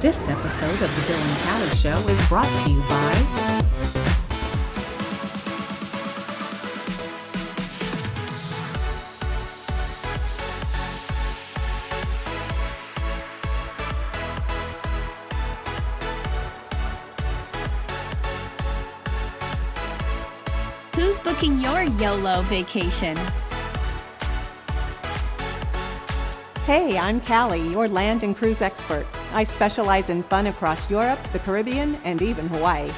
This episode of The Bill and Callie Show is brought to you by Who's booking your YOLO vacation? Hey, I'm Callie, your land and cruise expert. I specialize in fun across Europe, the Caribbean, and even Hawaii.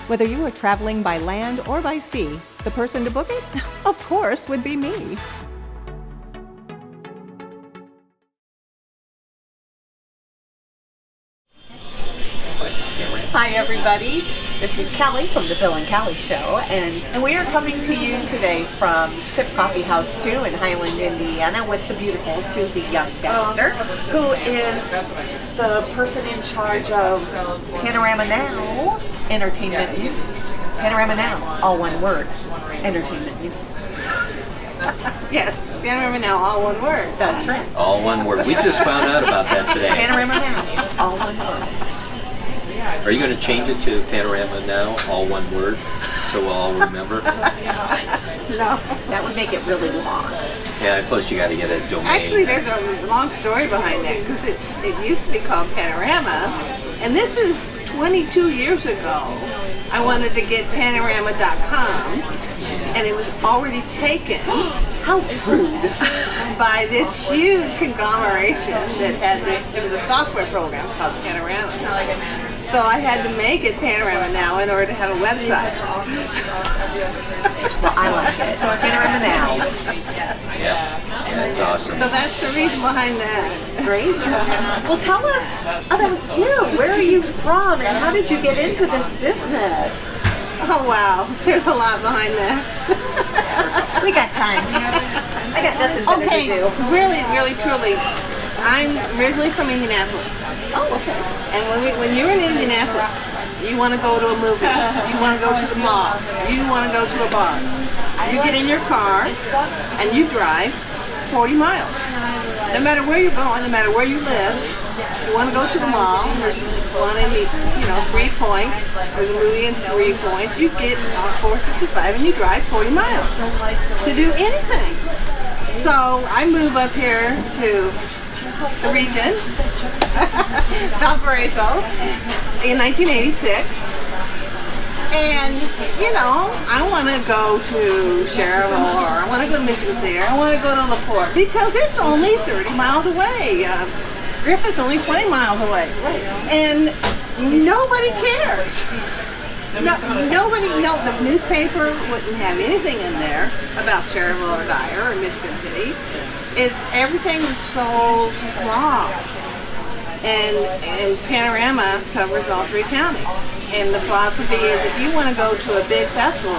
Whether you are traveling by land or by sea, the person to book it, of course, would be me. Hi everybody, this is Kelly from The Bill and Callie Show, and we are coming to you today from Sip Coffee House 2 in Highland, Indiana with the beautiful Susie Young Baxter, who is the person in charge of PanoramaNow Entertainment News. PanoramaNow, all one word, Entertainment News. Yes, PanoramaNow, all one word. That's right. All one word. We just found out about that today. PanoramaNow, all one word. Are you going to change it to Panorama Now, all one word, so we'll all remember? No. That would make it really long. Yeah, plus you got to get a domain. Actually, there's a long story behind that, because it used to be called Panorama, and this is 22 years ago. I wanted to get panorama.com, and it was already taken. How rude. By this huge conglomeration that had this, it was a software program called Panorama. So I had to make it Panorama Now in order to have a website. Well, I like it. So Panorama Now. Yeah, that's awesome. So that's the reason behind that. Great. Well, tell us about you. Where are you from, and how did you get into this business? Oh wow, there's a lot behind that. We got time. I got nothing better Okay, to do. really, truly, I'm originally from Indianapolis. Oh, okay. And when you're in Indianapolis, you want to go to a movie, you want to go to the mall, you want to go to a bar. You get in your car and you drive 40 miles. No matter where you're going, no matter where you live, you want to go to the mall. There's one in the, 3 Points. There's a movie in 3 Points. You get on 465 and you drive 40 miles to do anything. So I move up here to the region, Valparaiso, in 1986. And, I want to go to Cherville, or I want to go to Michigan City, or I want to go to LaPorte, because it's only 30 miles away. Griffith's only 20 miles away. And nobody cares. The newspaper wouldn't have anything in there about Cherville or Dyer or Michigan City. Everything is so small. And Panorama covers all 3 counties. And the philosophy is if you want to go to a big festival,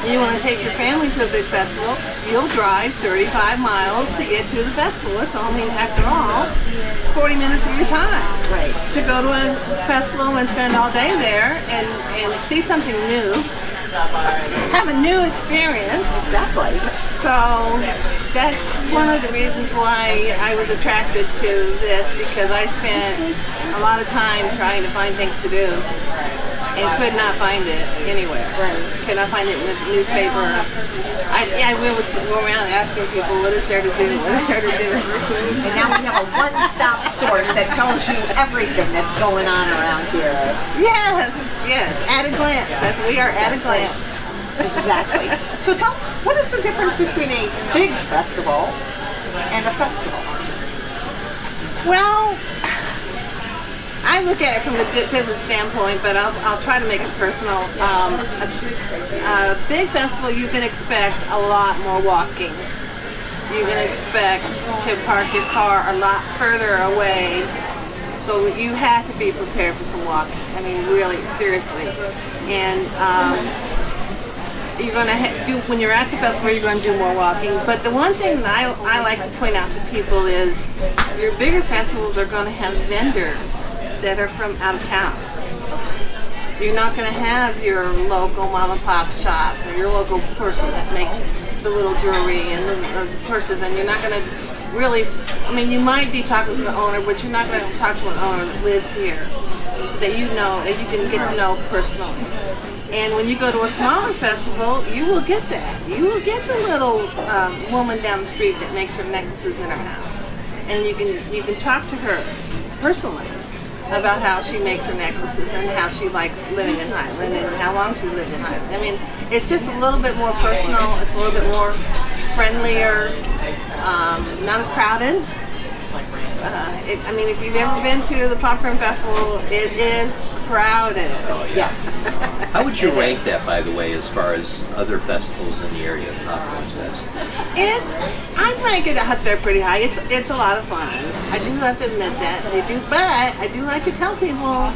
you want to take your family to a big festival, you'll drive 35 miles to get to the festival. It's only, after all, 40 minutes of your time. Right. To go to a festival and spend all day there and see something new, have a new experience. Exactly. So that's one of the reasons why I was attracted to this, because I spent a lot of time trying to find things to do and could not find it anywhere. Right. Could not find it in the newspaper. I would go around asking people, what is there to do? What is there to do? And now we have a one-stop source that tells you everything that's going on around here. Yes, at a glance. We are at a glance. Exactly. So what is the difference between a big festival and a festival? Well, I look at it from a business standpoint, but I'll try to make it personal. A big festival, you can expect a lot more walking. You can expect to park your car a lot further away, so you have to be prepared for some walking. I mean, really, seriously. And you're going to do, when you're at the festival, you're going to do more walking. But the one thing that I like to point out to people is your bigger festivals are going to have vendors that are from out of town. You're not going to have your local mom and pop shop or your local person that makes the little jewelry and the purses, and you're not going to really, I mean, you might be talking to the owner, but you're not going to talk to an owner that lives here, that you know, that you can get to know personally. And when you go to a smaller festival, you will get that. You will get the little woman down the street that makes her necklaces in her house, and you can talk to her personally about how she makes her necklaces and how she likes living in Highland and how long she lived in Highland. I mean, it's just a little bit more personal. It's a little bit more friendlier, not as crowded. I mean, if you've ever been to the Popcorn Festival, it is crowded. Yes. How would you rank that, by the way, as far as other festivals in the area of Popcorn Fest? I rank it up there pretty high. It's a lot of fun. I do have to admit that. But I do like to tell people,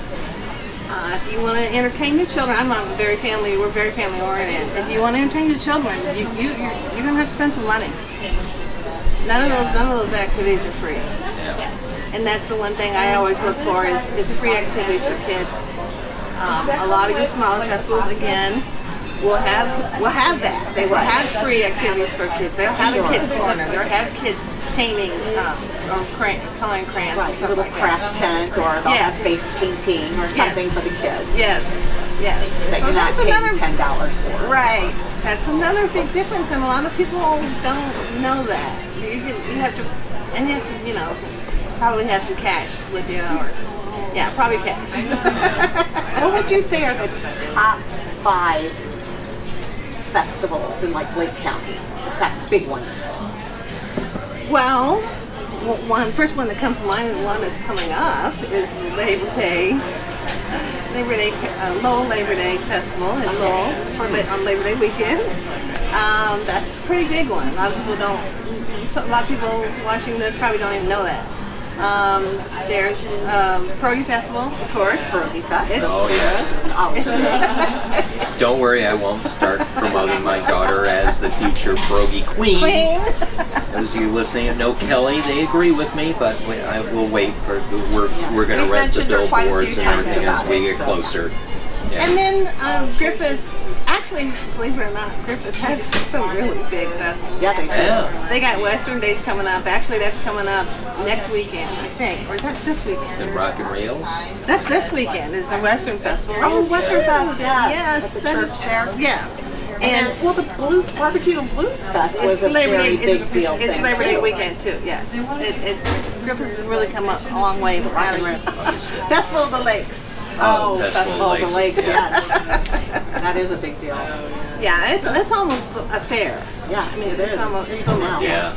if you want to entertain your children, we're very family oriented. If you want to entertain your children, you're going to have to spend some money. None of those activities are free. Yeah. And that's the one thing I always look for is free activities for kids. A lot of your smaller festivals, again, will have that. They will have free activities for kids. They'll have a kids corner. They'll have kids painting or coloring crayons. Right, a little like craft tent, or they'll have face painting or something for the kids. Yes. That So you're not that's paying another $10 for. Right. That's another big difference, and a lot of people don't know that. You have to, you know, probably have some cash with you, or probably cash. What would you say are the top 5 festivals in like Lake County? In fact, big ones. Well, first one that comes to mind, and the one that's coming up, is Labor Day. Lowell Labor Day Festival in Lowell on Labor Day weekend. That's a pretty big one. A lot of people watching this probably don't even know that. There's Pierogi Festival, of course. Pierogi Fest. Oh, yes. Don't worry, I won't start promoting my daughter as the future pierogi queen. Those of you listening that know Kelly, they agree with me, but I will wait. We're going to rent the billboards and everything as we get closer. Yeah. And then Griffith. Actually, believe it or not, Griffith has some really big festivals. Yeah, they do. Yeah. They got Western Days coming up. Actually, that's coming up next weekend, I think. Or is that this weekend? And Rock and Reels? That's this weekend, is the Western Festival. Oh, Western Fest, yes. Yes. At the church there. Yeah. And well, the Blues Barbecue and Blues Fest was a very big deal. It's Labor Day weekend too. Yes, Griffith has really come up a long way. Festival of the Lakes. Oh, Festival of the Lakes. Yeah. Yes, that is a big deal. Yeah, it's almost a fair. Yeah, I mean It's almost Yeah.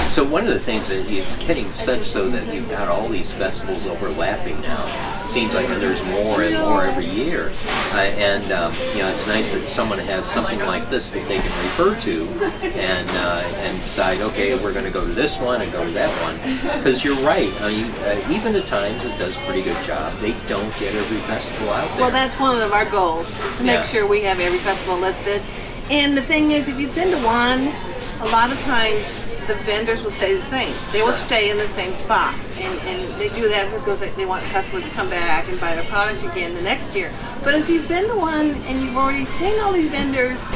So one of the things that it's getting such so that you've got all these festivals overlapping now. It seems like there's more and more every year, it's nice that someone has something like this that they can refer to and decide, okay, we're going to go to this one and go to that one. Because you're right. I mean, even at times it does a pretty good job. They don't get every festival out there. Well, that's one of our goals, is to make sure we have every festival listed. And the thing is, if you've been to one, a lot of times the vendors will stay the same. They will stay in the same spot. And they do that because they want customers to come back and buy their product again the next year. But if you've been to one and you've already seen all these vendors,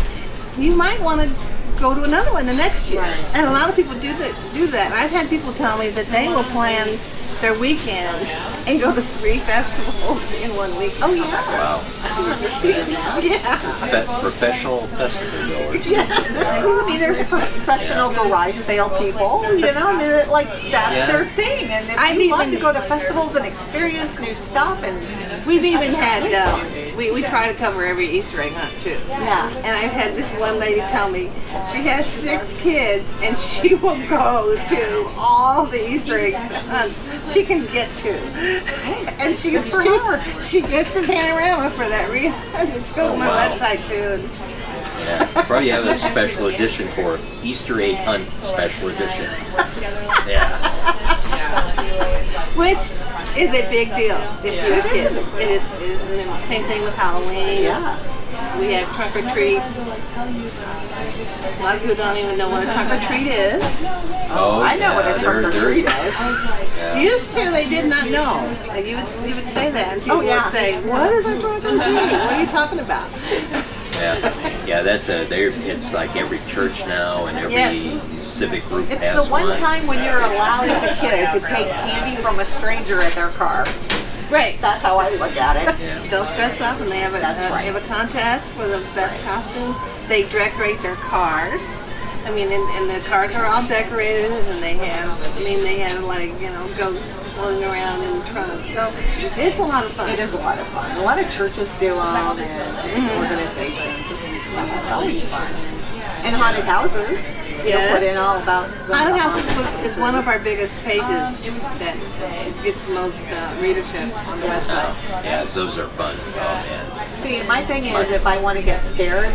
you might want to go to another one the next year. Right. And a lot of people do that. I've had people tell me that they will plan their weekend and go to 3 festivals in one week. Oh yeah. Wow. Yeah. Professional festival goers. I mean, there's professional garage sale people, that's their thing. And if you love to go to festivals and experience new stuff, and we've even had, we try to cover every Easter egg hunt too. Yeah. And I've had this one lady tell me she has 6 kids and she will go to all the Easter egg hunts she can get to. And she gets the panorama for that reason. And she goes to my website too. Yeah, probably have a special edition for Easter egg hunt special edition. Yeah. Which is a big deal if you have kids. It is. And then same thing with Halloween. yeah. We have trunk or treats. A lot of people don't even know what a trunk or treat is. Oh, I know what a trunk or treat is. Used to, they did not know. And you would say that, and people would say, "What is a trunk or treat? What are you talking about?" Yeah. That's it's like every church now and every civic group It's has the one time when you're allowed as a kid to take candy from a stranger at their car. Right. That's how I look at it. Yeah. Don't stress up, and they have they have a contest for the best costume. They decorate their cars. I mean, and the cars are all decorated, and they have like, ghosts floating around in the trunk. So it's a lot of fun. It is a lot of fun. A lot of churches do them, and organizations. It's always fun. And haunted houses. Yes. Put in all about the Haunted Houses is one of our biggest pages that gets the most readership on the website. Yeah, those are fun. Oh man. See, my thing is, if I want to get scared,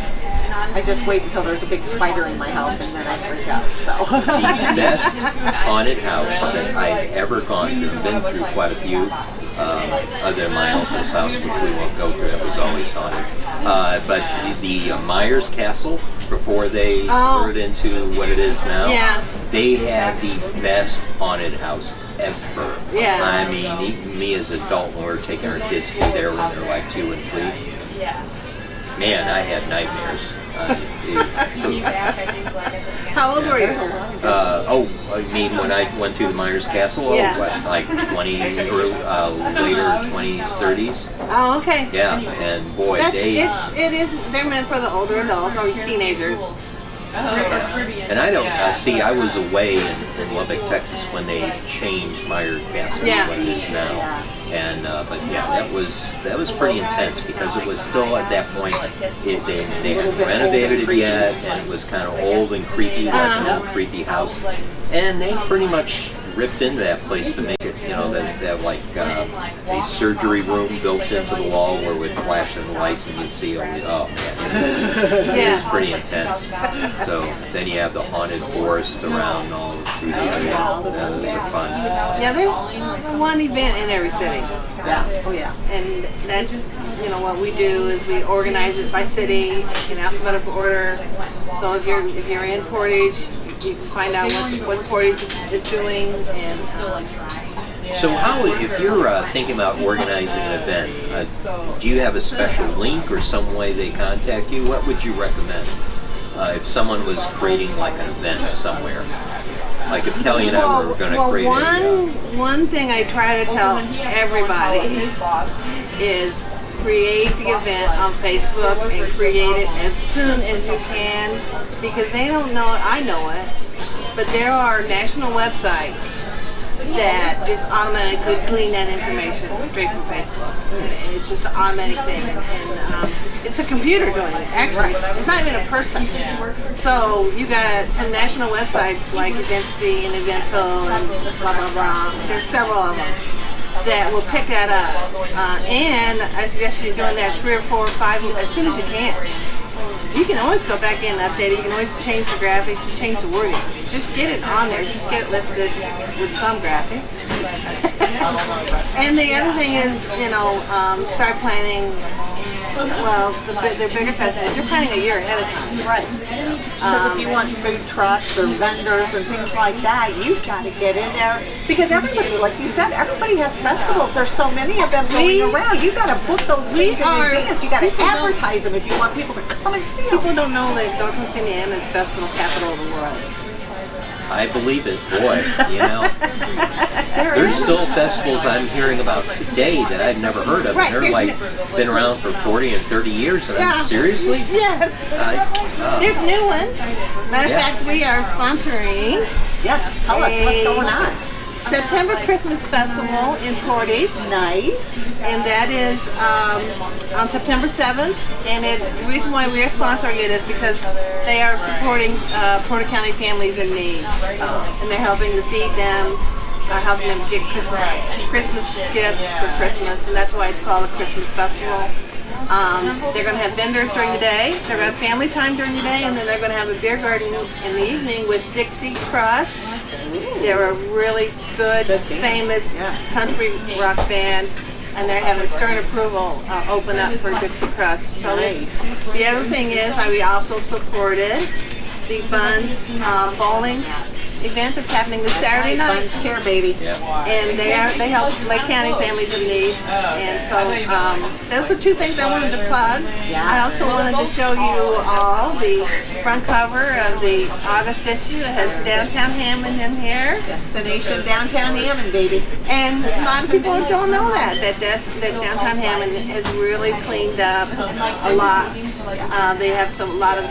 I just wait until there's a big spider in my house and then I freak out. So The best haunted house that I've ever gone through, I've been through quite a few, other than my uncle's house, which we won't go through, it was always haunted. But the Myers Castle, before they turned it into what it is now, they had the best haunted house ever. Yeah. I mean, even me as an adult, when we were taking our kids through there when they're like 2 and 3, man, I had nightmares. How old were you? I mean, when I went through the Myers Castle, like 20 or later 20s, 30s. Oh, okay. Yeah, and boy, they're meant for the older adults or teenagers. And I don't see. I was away in Lubbock, Texas, when they changed Myers Castle to what it is now. And but that was pretty intense because it was still at that point they hadn't renovated it yet, and it was kind of old and creepy, like an old creepy house. And they pretty much ripped into that place to make it, they have like a surgery room built into the wall where with flashing lights and you see it was pretty intense. So then you have the haunted forests around all through the area. Those are fun. Yeah, there's one event in every city. yeah, oh yeah. And that's, what we do is we organize it by city in alphabetical order. So if you're in Portage, you can find out what Portage is doing. And so if you're thinking about organizing an event, do you have a special link or some way they contact you? What would you recommend if someone was creating like an event somewhere? Like if Kelly and I were going to create one thing I try to tell everybody is create the event on Facebook and create it as soon as you can, because they don't know it, I know it, but there are national websites that just automatically glean that information straight from Facebook. And it's just an automatic thing. And it's a computer doing it, actually. It's not even a person. So you got some national websites like Identity and Eventville and blah, blah, blah. There's several of them that will pick that up. And I suggest you doing that 3 or 4 or 5 as soon as you can. You can always go back in and update it. You can always change the graphics, change the wording. Just get it on there. Just get it listed with some graphic. And the other thing is, start planning. Well, the bigger festivals, you're planning a year ahead of time. Right. Because if you want food trucks or vendors and things like that, you've got to get in there. Because everybody, like you said, everybody has festivals. There's so many of them going around. You've got to book those things in advance. You've got to advertise them if you want people to come and see them. People don't know that Northwest Indiana is festival capital of the world. I believe it, boy. There's still festivals I'm hearing about today that I've never heard of. Right, and they're been around for 40 and 30 years. And seriously? Yes. There's new ones. Matter of fact, we are sponsoring. Yes, tell us what's going on. September Christmas Festival in Portage. Nice. And that is on September 7th. And the reason why we are sponsoring it is because they are supporting Porter County families in need. And they're helping to feed them, helping them get Christmas gifts for Christmas. And that's why it's called a Christmas Festival. They're going to have vendors during the day. They're going to have family time during the day. And then they're going to have a beer garden in the evening with Dixie Crush. They're a really good, famous country rock band, and they're having Stern approval open up for Dixie Crush. So the other thing is, we also supported the Buns bowling event that's happening this Saturday night. Funds Care, baby. Yeah. And they help Lake County families in need. And so those are two things I wanted to plug. Yeah. I also wanted to show you all the front cover of the August issue. It has downtown Hammond in here. Destination Downtown Hammond, baby. And a lot of people don't know that downtown Hammond is really cleaned up a lot. They have a lot of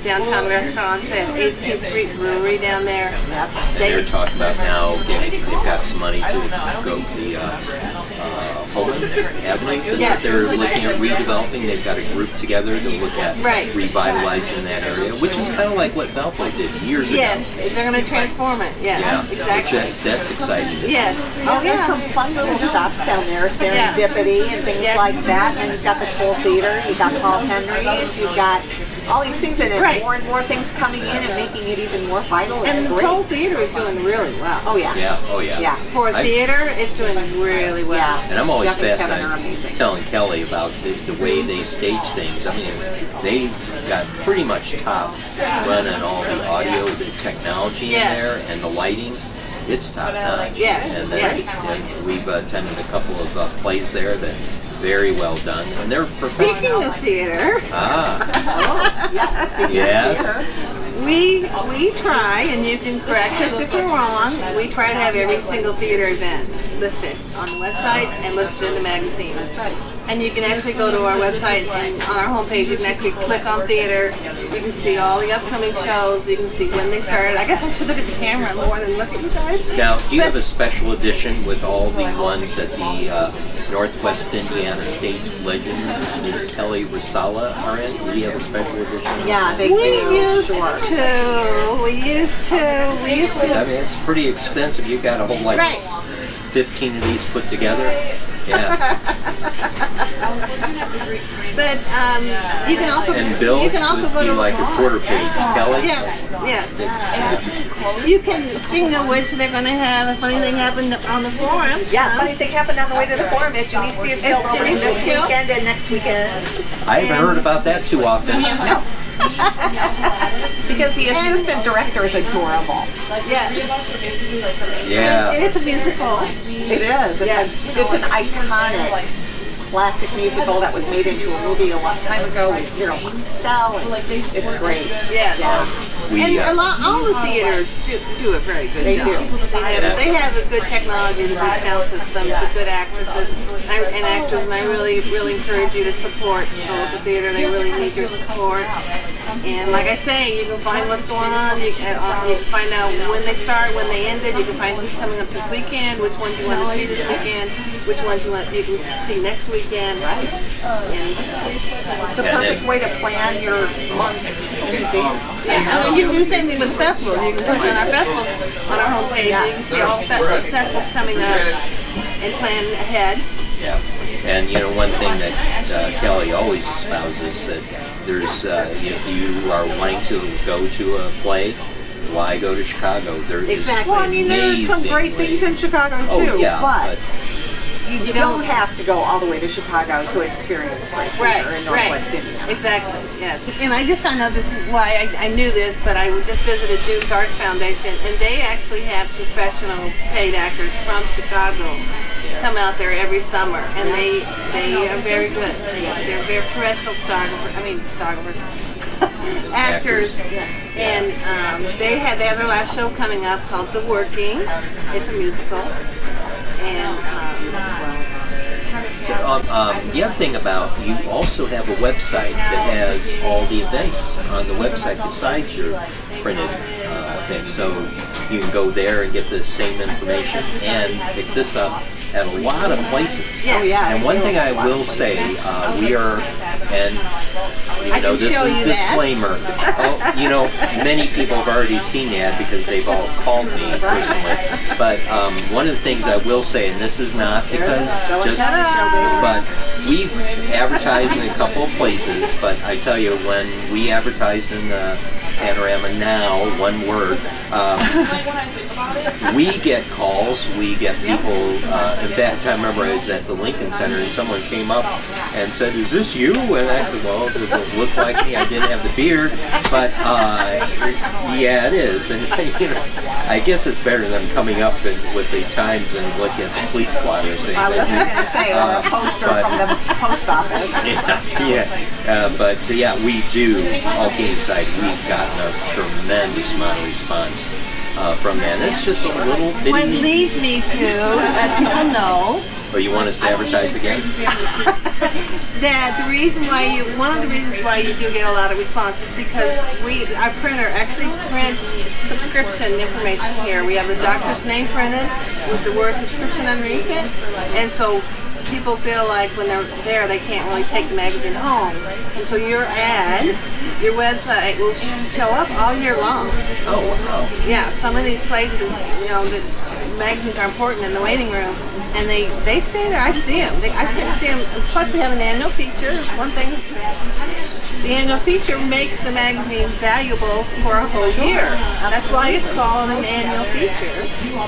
downtown restaurants. They have 18th Street Brewery down there. And they're talking about now they've got some money to go to the Holman Avenues, and Yes. they're looking at redeveloping. They've got a group together to look at Right. revitalizing that area, which is kind of like what Valpo did years ago. Yes, they're going to transform it. Yes, Yeah, exactly. that's exciting. Yes. Oh, there's some fun little shops down there, Serendipity and things Yes. like that. And you've got the Toll Theater, you've got Paul Henry's, you've got all these things in it. Right. More and more things coming in and making it even more vital. And It's the great. Toll Theater is doing really well. Oh yeah. Yeah, oh yeah. Yeah. For a theater, it's doing really well. Yeah. And I'm always Jeff and Kevin are fascinated amazing. telling Kelly about the way they stage things. I mean, they've got pretty much top running all the audio, the technology Yes. in there, and the lighting. It's top notch. Yes, And, yes. and we've attended a couple of plays there that very well done, and they're Speaking professional. of theater, Yes. we try, and you can correct us if we're wrong, we try to have every single theater event listed on the website and listed in the magazine. That's right. And you can actually go to our website and on our homepage you can actually click on theater. You can see all the upcoming shows. You can see when they started. I guess I should look at the camera more than look at you guys. Now, do you have a special edition with all the ones that the Northwest Indiana State legend, Ms. Kelly Risala, are in? Do we have a special edition? Yeah, they We do. used Sure. to. We used to. I mean, it's pretty expensive. You got a whole like Right. 15 of these put together. Yeah. But you can also And Bill you can also would go be to like a quarter page. Kelly? yes. You can, speaking of which, they're going to have a funny thing happen on the forum. Yeah, funny thing happened on the way to the forum. If Janice is killed over Janice this is killed? weekend and next weekend. I haven't heard about that too often. Because the assistant director is adorable. Yes. Yeah. And it's a musical. It is. It's an iconic classic musical that was made into a movie a long time ago with Zero Mostel. It's great. Yes. Yeah. We, And all the theaters do a very good They job. do. They have a good technology, the good sound systems, the good actresses and actors, and I really encourage you to support the local theater. They really need your support. And like I say, you can find what's going on. You can find out when they start, when they ended. You can find who's coming up this weekend, which ones you want to see this weekend, which ones you can see next weekend. Right. And The perfect way to plan your months in advance. I mean, you can do the same thing with festivals. You can click on our festivals on our homepage. You can see all the festivals coming up and plan ahead. Yeah. And you know, one thing that Kelly always espouses that there's if you are wanting to go to a play, why go to Chicago? There is Exactly. Well, I mean, there are some amazing great things in Chicago too, Oh yeah, but you don't have to go all the way to Chicago to experience great theater in Northwest Indiana. Exactly, yes. And I just found out this is why I knew this, but I just visited Duke's Arts Foundation, and they actually have professional paid actors from Chicago come out there every summer, and they are very good. They're very professional photographers, actors. And they have their last show coming up called The Working. It's a musical. And the other thing about you also have a website that has all the events on the website besides your printed thing. So you can go there and get the same information and pick this up at a lot of places. Yes. Oh, yeah. And one thing I will say, we are, and you know, this show is you a disclaimer. You know, many people have already seen the ad because they've all called me personally. But one of the things I will say, and this is not because but we've advertised in a couple of places. But I tell you, when we advertise in Panorama Now, one word, we get calls, we get people. In fact, I remember I was at the Lincoln Center and someone came up and said, "Is this you?" And I said, "Well, does it look like me? I didn't have the beard, but yeah, it is." And I guess it's better than coming up with the Times and looking at the police blotter saying, I was just going to say, or a poster from the post office. But we do. All kidding aside, we've gotten a tremendous amount of response from that. And it's just a little bitty. What leads me to let people know. Oh, you want us to advertise again? That one of the reasons why you do get a lot of response is because our printer actually prints subscription information here. We have the doctor's name printed with the word subscription underneath it, and so people feel like when they're there they can't really take the magazine home, and so your ad, your website will show up all year long. Oh, wow. Yeah, some of these places, the magazines are important in the waiting room, and they stay there. I see them. I see them. Plus, we have an annual feature. That's one thing. The annual feature makes the magazine valuable for a whole year. That's why it's called an annual feature.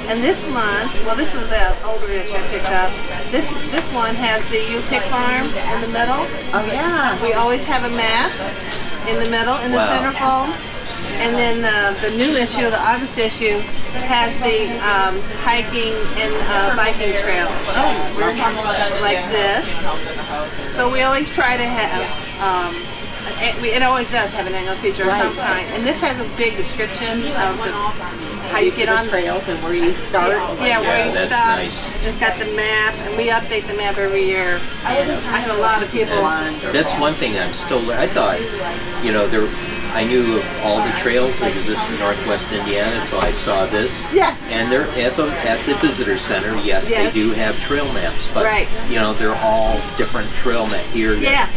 And this month, well, this is the older issue I picked up. This one has the U-Pick farms in the middle. Oh yeah. We always have a map in the middle, in the centerfold. And then the new issue, the August issue, has the hiking and biking trails. Like this. So we always try to have, it always does have an annual feature of some kind. And this has a big description of how you get on trails and where you start. Yeah, where you that's stop. nice. It's got the map, and we update the map every year. I have a lot of people. That's one thing I'm still. I thought, I knew of all the trails that exist in Northwest Indiana until I saw this. Yes. And they're at the visitor center. Yes, they do have trail maps, but they're all different trail maps here. Yeah.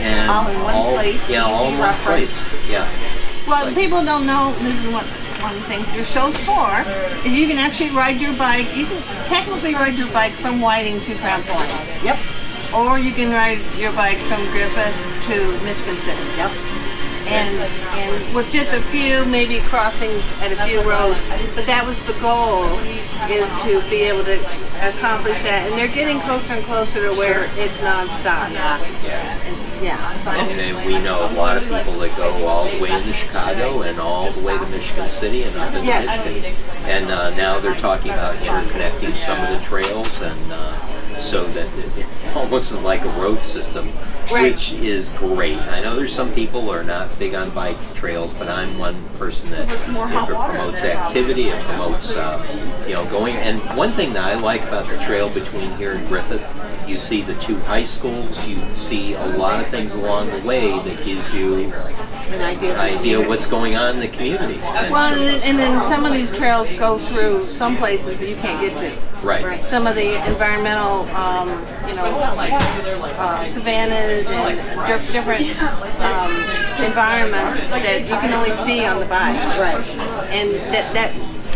And all in one place. Yeah, all in one place. Yeah. Well, people don't know. This is one of the things your show's for. Is you can actually ride your bike. You can technically ride your bike from Whiting to Crown Point. Yep. Or you can ride your bike from Griffith to Michigan City. Yep. And with just a few maybe crossings at a few roads, but that was the goal, is to be able to accomplish that. And they're getting closer and closer to where it's nonstop. And we know a lot of people that go all the way into Chicago and all the way to Michigan City and up into Michigan. And now they're talking about interconnecting some of the trails, and so that it almost is like a road system, which is great. I know there's some people who are not big on bike trails, but I'm one person that if it promotes activity, it promotes going. And one thing that I like about the trail between here and Griffith, you see the two high schools, you see a lot of things along the way that gives you an idea of what's going on in the community. Well, and then some of these trails go through some places that you can't get to. Right. Some of the environmental, savannas and different environments that you can only see on the bike. Right. And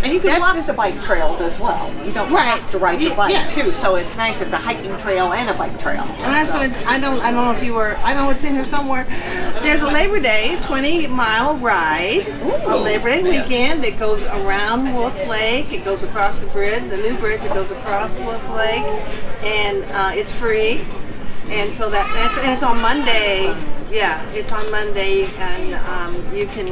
and you can walk the bike trails as well. You don't have to ride your bike too. So it's nice. It's a hiking trail and a bike trail. And that's what I don't know if you were. I know it's in here somewhere. There's a Labor Day 20-mile ride, a Labor Day weekend that goes around Wolf Lake. It goes across the bridge, the new bridge. It goes across Wolf Lake, and it's free. And so and it's on Monday. Yeah, it's on Monday, and you can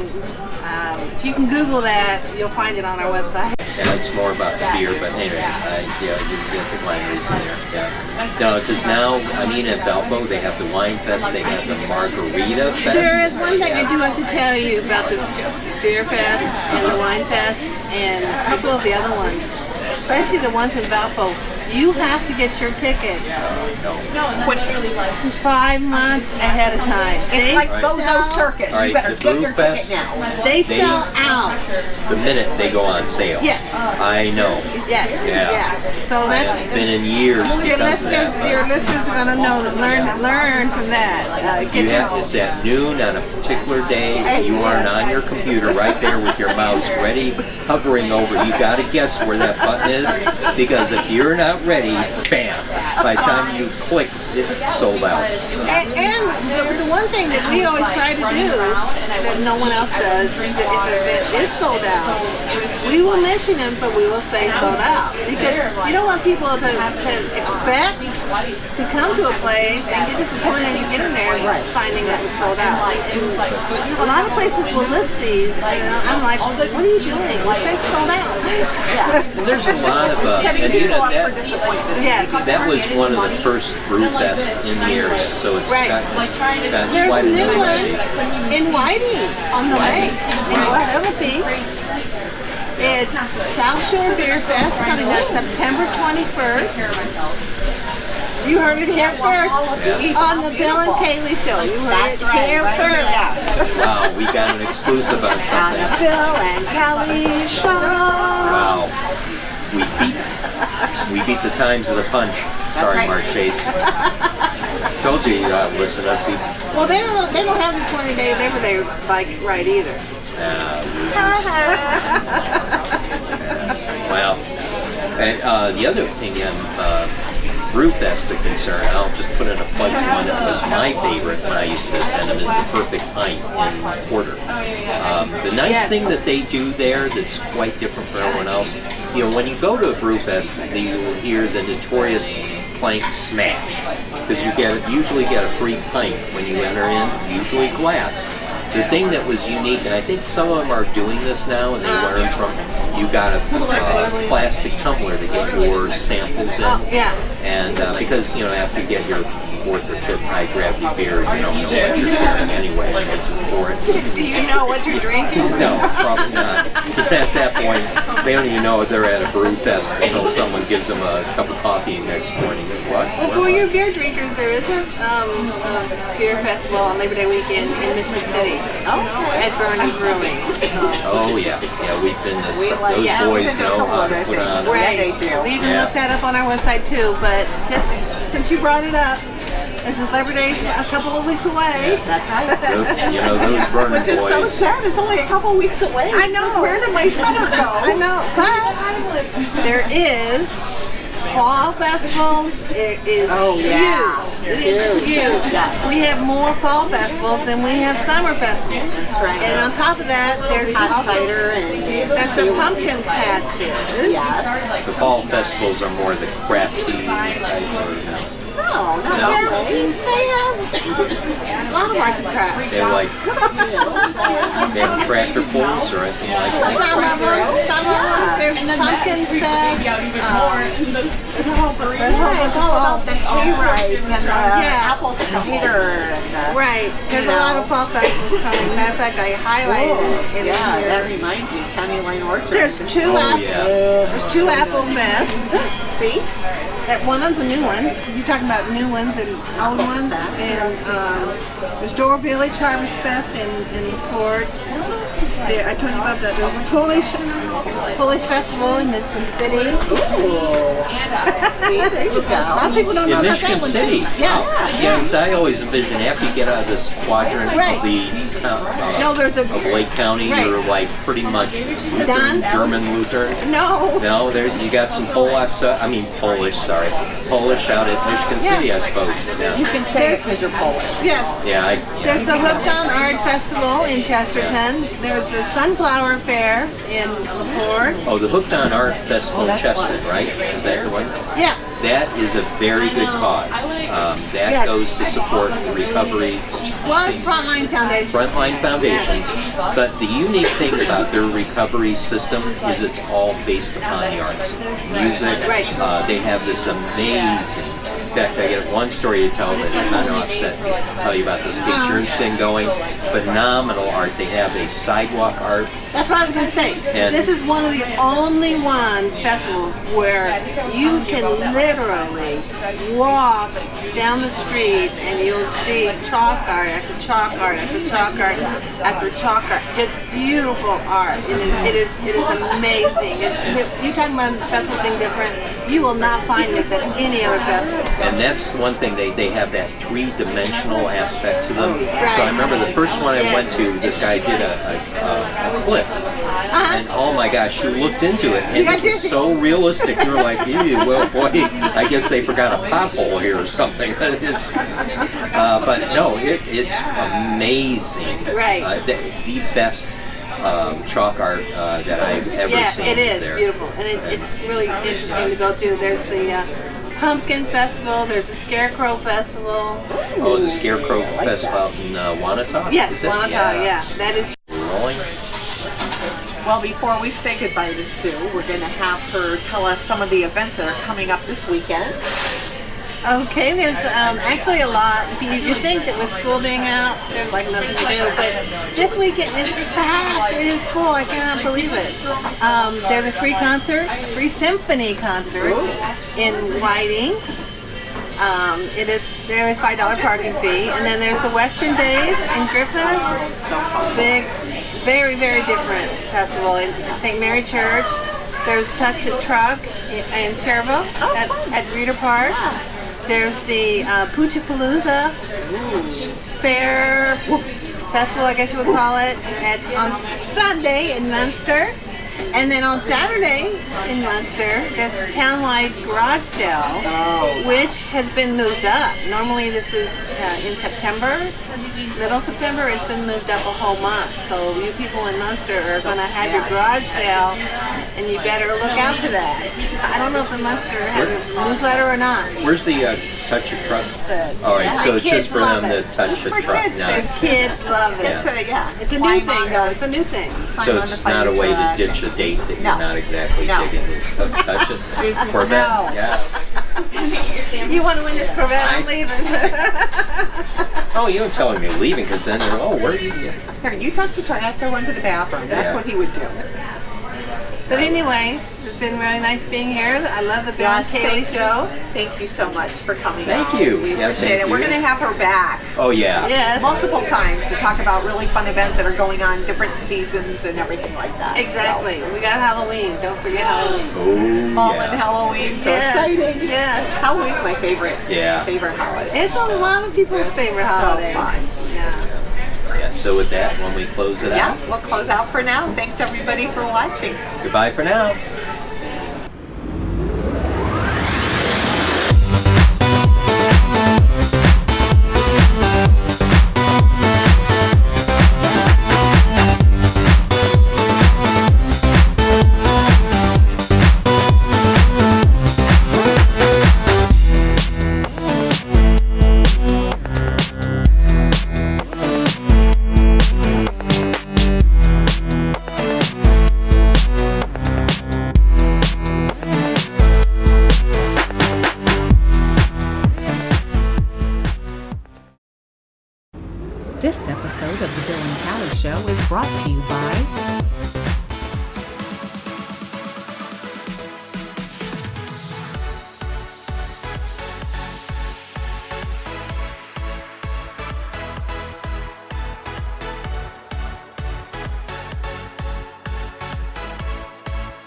if you can Google that, you'll find it on our website. And it's more about the beer, but anyway, you get the wineries in there. Yeah. No, because now, at Valpo, they have the wine fest, they have the margarita fest. There is one thing I do have to tell you about the beer fest and the wine fest and a couple of the other ones, especially the ones in Valpo. You have to get your tickets 5 months ahead of time. It's like Bozo Circus. You better get your ticket now. They sell out the minute they go on sale. Yes. I know. Yes. Yeah. So that's been in years. Your listeners are gonna know that. Learn from that. It's at noon on a particular day. You are on your computer right there with your mouse ready, hovering over. You got to guess where that button is, because if you're not about ready, bam. By the time you click, it sold out. And the one thing that we always try to do that no one else does is that if an event is sold out, we will mention them, but we will say sold out. Because you don't want people to expect to come to a place and get disappointed and get in there finding that it was sold out. And a lot of places will list these, and I'm like, what are you doing? Well, they sold out. And there's a lot of, and you know, Yes. that was one of the first brew fests in the area, so it's got There's quite a a new one notoriety. in Whiting on the lake in Guadalupe Beach. It's South Shore Beer Fest coming up September 21st. You heard it here first on the Bill and Kaylee Show. You heard it here first. Wow, we got an exclusive on On the something. Bill and Kelly Show. Wow, we beat the times of the punch. Sorry, right. Mark Chase. Told you listen to us. Well, they don't have the 20-day Labor Day bike ride either. Wow. And the other thing Brewfest the concern, I'll just put in a plug for one that was my favorite when I used to attend them, is the Perfect Pint in Porter. The nice thing that they do there that's quite different from everyone else, you know, when you go to a Brewfest, you will hear the notorious plank smash, because you usually get a free pint when you enter in, usually glass. The thing that was unique, and I think some of them are doing this now, and they learned from, you got a plastic tumbler to get your samples in. Yeah. And because, you know, after you get your fourth or fifth high gravity beer, you don't know what you're carrying anyway, you just pour it. Do you know what you're drinking? No, probably not. At that point, they don't even know if they're at a brew fest until someone gives them a cup of coffee next morning. What? Well, for your beer drinkers, there is a beer festival on Labor Day weekend in Michigan City at Burnham Brewing. Oh yeah, we've been to those boys know how to put on. Right. You can look that up on our website too. But just since you brought it up, this is Labor Day a couple of weeks away. That's right. You know, those Burnham Which is so boys. sad. It's only a couple weeks away. I know. Where did my summer go? I know. But there is fall festivals. It is huge. It is huge. Yes. We have more fall festivals than we have summer festivals. That's right. And on top of that, there's Hot also cider and there's the pumpkin patches. yes. The fall festivals are more the crafty type or No, not really. They have a lot of arts and crafts. they're like they have tractor pulls or anything like that. Some of them. There's pumpkin fest. There's a whole bunch It's of all fall. about the hay rides and the Yeah. apple cider and the, Right. There's a lot of fall festivals coming. Matter of fact, I highlighted it in yeah, here. that reminds me, County Line Orchard. There's two Oh yeah. There's two Apple Fests. See? That one of them's a new one. You're talking about new ones and old ones. And there's Door Village Harvest Fest in Fort. I told you about there's a Polish festival in Michigan City. See, there you A lot go. of people don't know In about Michigan that one. City. Too. Yes. Yeah, because I always envision after you get out of this quadrant Right. of the No, there's a of Lake County, Right. you're like pretty much Lutheran, Done. German Lutheran. no. No, there you got some Polish out at Michigan Yeah. City, I suppose. Yeah, You can say it because you're Polish. Yes. yeah. There's the Hooked on Art Festival in Chesterton. There's the Sunflower Fair in LaPorte. Oh, the Hooked on Art Festival in Chester, right? Is that the one? Yeah. That is a very good cause. That Yes. goes to support the recovery Well, it's Frontline Foundation. Frontline Foundations, but the unique thing about their recovery system is it's all based upon the arts. Music, Right. they have this amazing, in fact I get one story to tell that I'm kind of upset to tell you about this in case you're interested in going. Phenomenal art. They have a sidewalk art. That's what I was going to say. And- This is one of the only festivals where you can literally walk down the street and you'll see chalk art after chalk art after chalk art after chalk art. It's beautiful art. It is amazing. You talking about the festival being different? You will not find this at any other festival. And that's one thing, they have that three-dimensional aspect to them. Right. So I remember the first one I went to, this guy did a cliff. And oh my gosh, you looked into it, and You got it was dizzy. so realistic. You were like, ew, well, boy, I guess they forgot a pothole here or something. But no, it's amazing. Right. The best chalk art that I've ever Yes, seen. it is there. beautiful, and it's really interesting to go to. There's the Pumpkin Festival. There's the Scarecrow Festival. Oh, the Scarecrow Festival in Wanata? Yes, is it? Wanata. Yeah, that is. Rolling. Well, before we say goodbye to Sue, we're going to have her tell us some of the events that are coming up this weekend. Okay, there's actually a lot. You think that with school being out, there's like nothing to do, but this weekend is packed. It is full. I cannot believe it. There's a free concert, free symphony concert in Whiting. There is $5 parking fee, and then there's the Western Days in Griffin. Big, very, very different festival in St. Mary Church. There's Touch a Truck in Cherville at Reeder Park. There's the Poochapalooza Fair Festival, I guess you would call it, on Sunday in Munster. And then on Saturday in Munster, there's a townwide garage sale, which has been moved up. Normally this is in September, middle September. It's been moved up a whole month. So you people in Munster are going to have your garage sale, and you better look out for that. I don't know if the Munster has a newsletter or not. Where's the Touch a Truck? All right, so it's just for them to touch the for truck. kids, Not, Kids love it. It's a new thing, though. It's a new thing. so it's not a way to ditch a date that No. you're not exactly No. digging. It's touch it. Corvette. No. Yeah. You want to win this Corvette? I'm leaving. Oh, you don't tell him you're leaving because then they're, oh, where are you? Here, you touch the truck after I went to the bathroom. That's Yeah. what he would do. But anyway, it's been really nice being here. I love the Bill and Kaylee show. Thank you so much for coming. Thank out. you. We Yeah, appreciate thank it. We're you. going to have her back Oh, yeah. Yes. multiple times to talk about really fun events that are going on, different seasons and everything like that. Exactly. We got Halloween. Don't forget Halloween. Oh, Fall yeah. and Halloween, so Yes. exciting. Yes. Halloween's my favorite. Yeah. Favorite holiday. It's a lot of people's favorite holidays. fun. Yeah. Yeah, so with that, when we close it Yeah, out, we'll close out for now. Thanks everybody for watching. goodbye for now. This episode of The Bill and Callie Show is brought to you by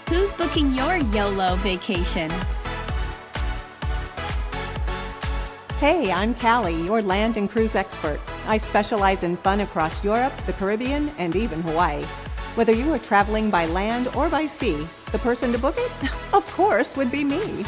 Who's booking your YOLO vacation? Hey, I'm Callie, your land and cruise expert. I specialize in fun across Europe, the Caribbean, and even Hawaii. Whether you are traveling by land or by sea, the person to book it, of course, would be me.